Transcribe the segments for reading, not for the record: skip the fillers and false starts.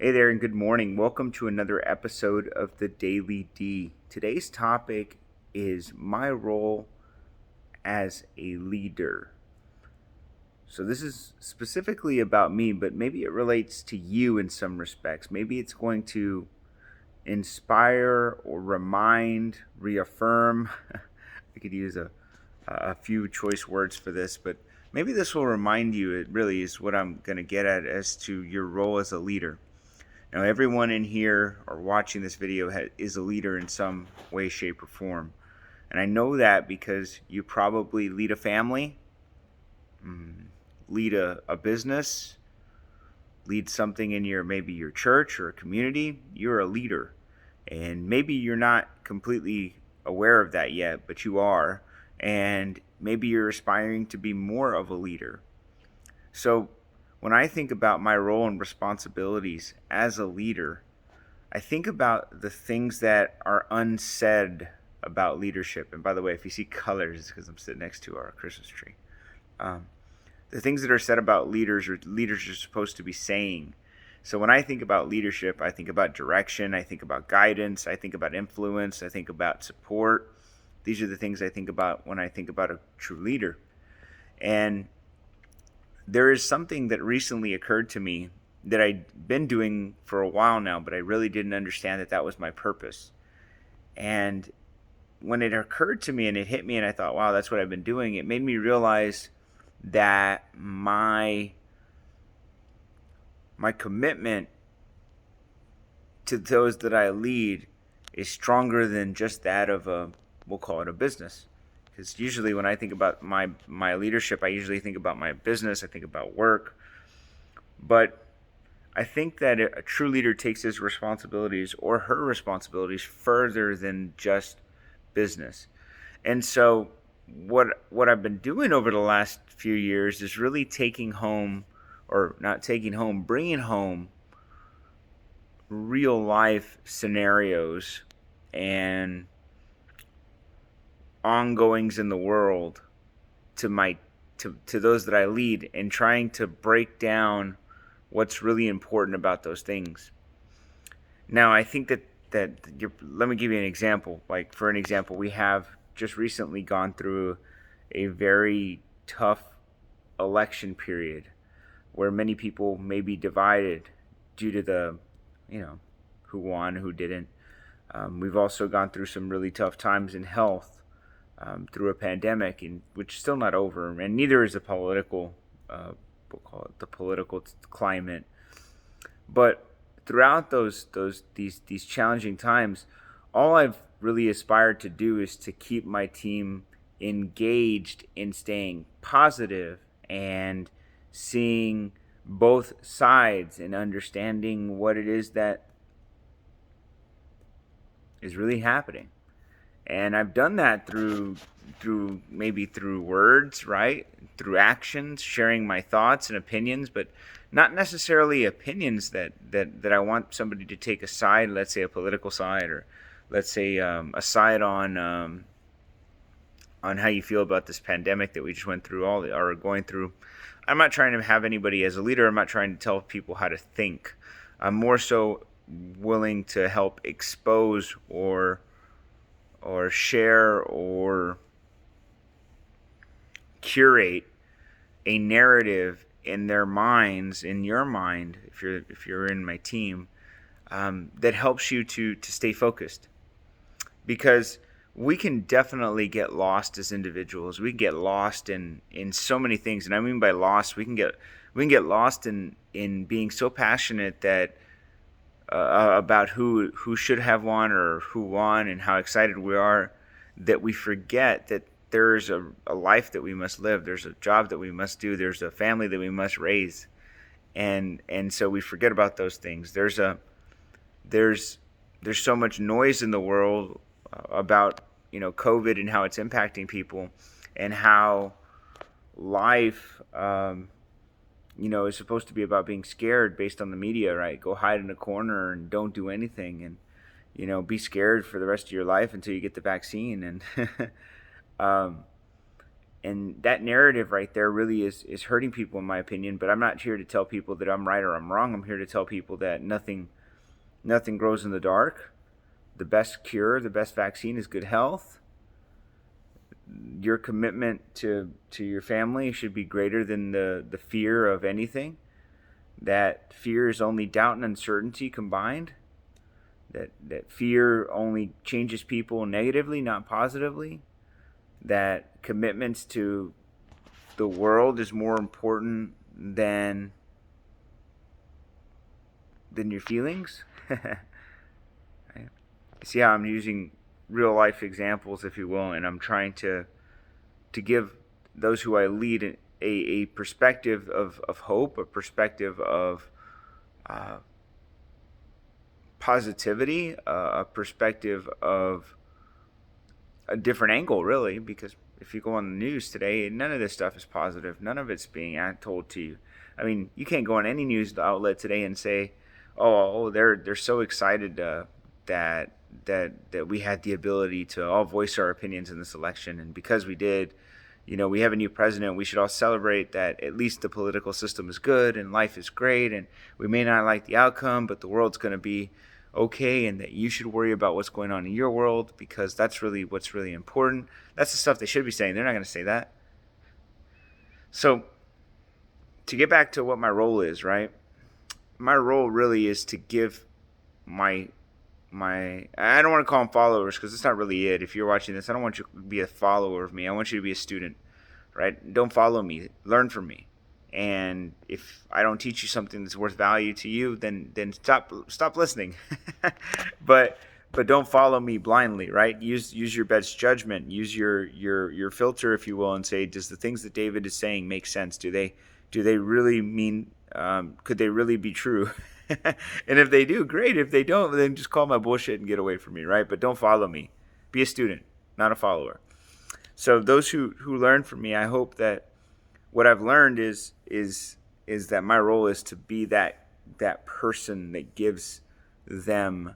Hey there, and good morning. Welcome to another episode of the Daily D. Today's topic is my role as a leader. So, this is specifically about me, but maybe it relates to you in some respects. Maybe it's going to inspire or remind, reaffirm. I could use a few choice words for this, but maybe this will remind you, it really is what I'm going to get at, as to your role as a leader. Now, everyone in here or watching this video is a leader in some way, shape, or form. And I know that because you probably lead a family, lead a business, lead something in maybe your church or a community. You're a leader. And maybe you're not completely aware of that yet, but you are. And maybe you're aspiring to be more of a leader. So, when I think about my role and responsibilities as a leader, I think about the things that are unsaid about leadership. And by the way, if you see colors, it's because I'm sitting next to our Christmas tree. The things that are said about leaders, or leaders are supposed to be saying. So when I think about leadership, I think about direction, I think about guidance, I think about influence, I think about support. These are the things I think about when I think about a true leader. And there is something that recently occurred to me that I'd been doing for a while now, but I really didn't understand that that was my purpose. And when it occurred to me and it hit me and I thought, wow, that's what I've been doing, it made me realize that my commitment to those that I lead is stronger than just that of we'll call it a business. Because usually when I think about my leadership, I usually think about my business, I think about work. But I think that a true leader takes his responsibilities or her responsibilities further than just business. And so what I've been doing over the last few years is really bringing home real life scenarios and ongoings in the world to those that I lead, and trying to break down what's really important about those things. Now, I think let me give you an example. Like, for an example, we have just recently gone through a very tough election period where many people may be divided due to who won, who didn't. We've also gone through some really tough times in health, through a pandemic, which is still not over, and neither is the political, we'll call it the political climate. But throughout these challenging times, all I've really aspired to do is to keep my team engaged in staying positive and seeing both sides and understanding what it is that is really happening. And I've done that through words, right? Through actions, sharing my thoughts and opinions, but not necessarily opinions that I want somebody to take a side, let's say a political side, or let's say a side on how you feel about this pandemic that we just went through or are going through. I'm not trying to have anybody as a leader. I'm not trying to tell people how to think. I'm more so willing to help expose or share or curate a narrative in their minds, in your mind, if you're in my team, that helps you to stay focused. Because we can definitely get lost as individuals. We can get lost in so many things, and I mean by lost, we can get lost in being so passionate that about who should have won or who won and how excited we are, that we forget that there's a life that we must live. There's a job that we must do. There's a family that we must raise, and so we forget about those things. There's so much noise in the world about COVID and how it's impacting people, and how life is supposed to be about being scared based on the media, right? Go hide in a corner and don't do anything, and be scared for the rest of your life until you get the vaccine. And And that narrative right there really is hurting people, in my opinion. But I'm not here to tell people that I'm right or I'm wrong. I'm here to tell people that nothing grows in the dark. The best cure, the best vaccine is good health. Your commitment to your family should be greater than the fear of anything. That fear is only doubt and uncertainty combined. That fear only changes people negatively, not positively. That commitments to the world is more important than your feelings. Right? See how I'm using real life examples, if you will, and I'm trying to give those who I lead a perspective of hope, a perspective of positivity, a perspective of a different angle, really, because if you go on the news today, none of this stuff is positive. None of it's being told to you. I mean, you can't go on any news outlet today and say, "Oh, they're so excited that we had the ability to all voice our opinions in this election, and because we did, we have a new president. We should all celebrate that at least the political system is good and life is great, and we may not like the outcome, but the world's going to be okay, and that you should worry about what's going on in your world because that's really what's really important." That's the stuff they should be saying. They're not going to say that. So to get back to what my role is, right? My role really is to give my I don't want to call them followers because it's not really it. If you're watching this, I don't want you to be a follower of me. I want you to be a student, right? Don't follow me. Learn from me. And if I don't teach you something that's worth value to you, then stop listening. but don't follow me blindly, right? Use your best judgment. Use your filter, if you will, and say, does the things that David is saying make sense? Do they really mean? Could they really be true? And if they do, great. If they don't, then just call my bullshit and get away from me, right? But don't follow me. Be a student, not a follower. So those who learn from me, I hope that what I've learned is that my role is to be that person that gives them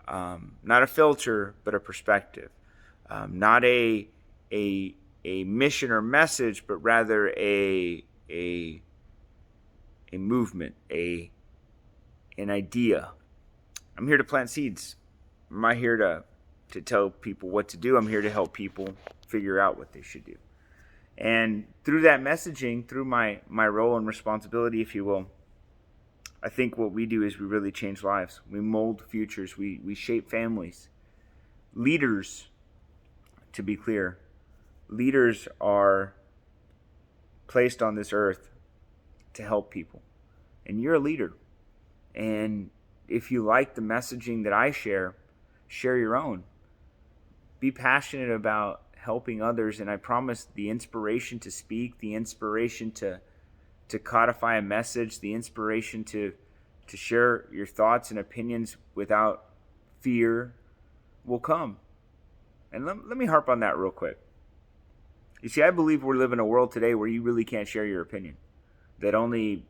not a filter but a perspective, not a mission or message, but rather a movement, an idea. I'm here to plant seeds. I'm not here to tell people what to do. I'm here to help people figure out what they should do. And through that messaging, through my role and responsibility, if you will, I think what we do is we really change lives. We mold futures. We shape families. Leaders, to be clear, leaders are placed on this earth to help people. And you're a leader. And if you like the messaging that I share your own. Be passionate about helping others, and I promise the inspiration to speak, the inspiration to codify a message, the inspiration to share your thoughts and opinions without fear will come. And let me harp on that real quick. You see, I believe we're living in a world today where you really can't share your opinion. That only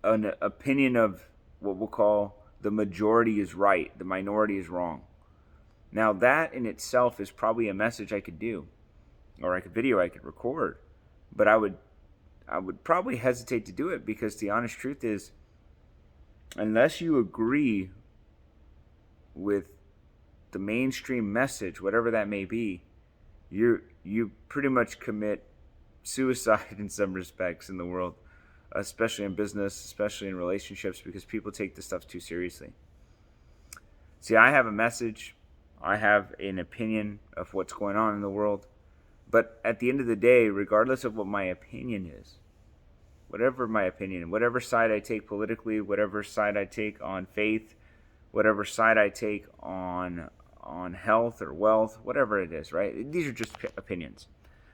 an opinion of what we'll call the majority is right, the minority is wrong. Now that in itself is probably a message I could do, or a video I could record, but I would probably hesitate to do it because the honest truth is, unless you agree with the mainstream message, whatever that may be, you pretty much commit suicide in some respects in the world, especially in business, especially in relationships, because people take this stuff too seriously. See, I have a message, I have an opinion of what's going on in the world, but at the end of the day, regardless of what my opinion is, whatever my opinion, whatever side I take politically, whatever side I take on faith, whatever side I take on health or wealth, whatever it is, right? These are just opinions.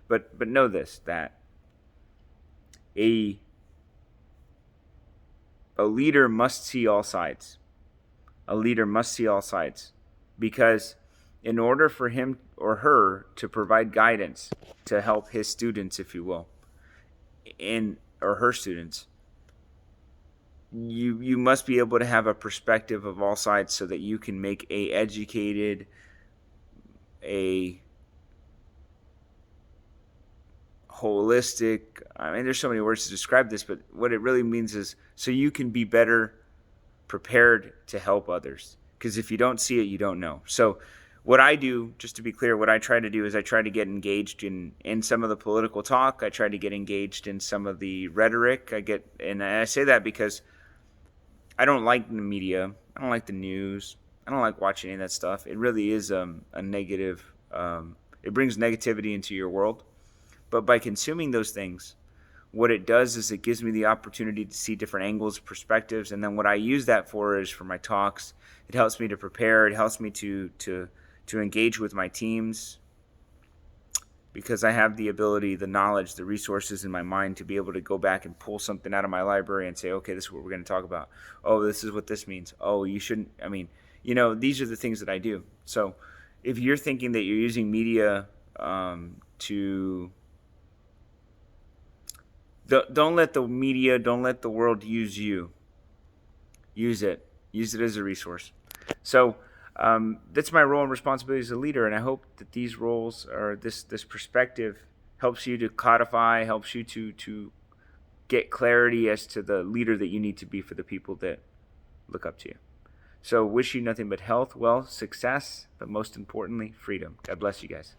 But know this, that a leader must see all sides. A leader must see all sides, because in order for him or her to provide guidance to help his students, if you will, or her students, you must be able to have a perspective of all sides so that you can make a educated, a holistic. I mean, there's so many words to describe this, but what it really means is so you can be better prepared to help others. Because if you don't see it, you don't know. So, what I do, just to be clear, what I try to do is I try to get engaged in some of the political talk. I try to get engaged in some of the rhetoric. And I say that because I don't like the media. I don't like the news. I don't like watching any of that stuff. It really is a negative. It brings negativity into your world. But by consuming those things, what it does is it gives me the opportunity to see different angles, perspectives, and then what I use that for is for my talks. It helps me to prepare. It helps me to engage with my teams because I have the ability, the knowledge, the resources in my mind to be able to go back and pull something out of my library and say, okay, this is what we're going to talk about. Oh, this is what this means. Oh, you shouldn't. I mean, these are the things that I do. So if you're thinking that you're using media to don't let the media, don't let the world use you. Use it. Use it as a resource. So that's my role and responsibility as a leader, and I hope that these roles or this perspective helps you to codify, helps you to get clarity as to the leader that you need to be for the people that look up to you. So wish you nothing but health, wealth, success, but most importantly, freedom. God bless you guys.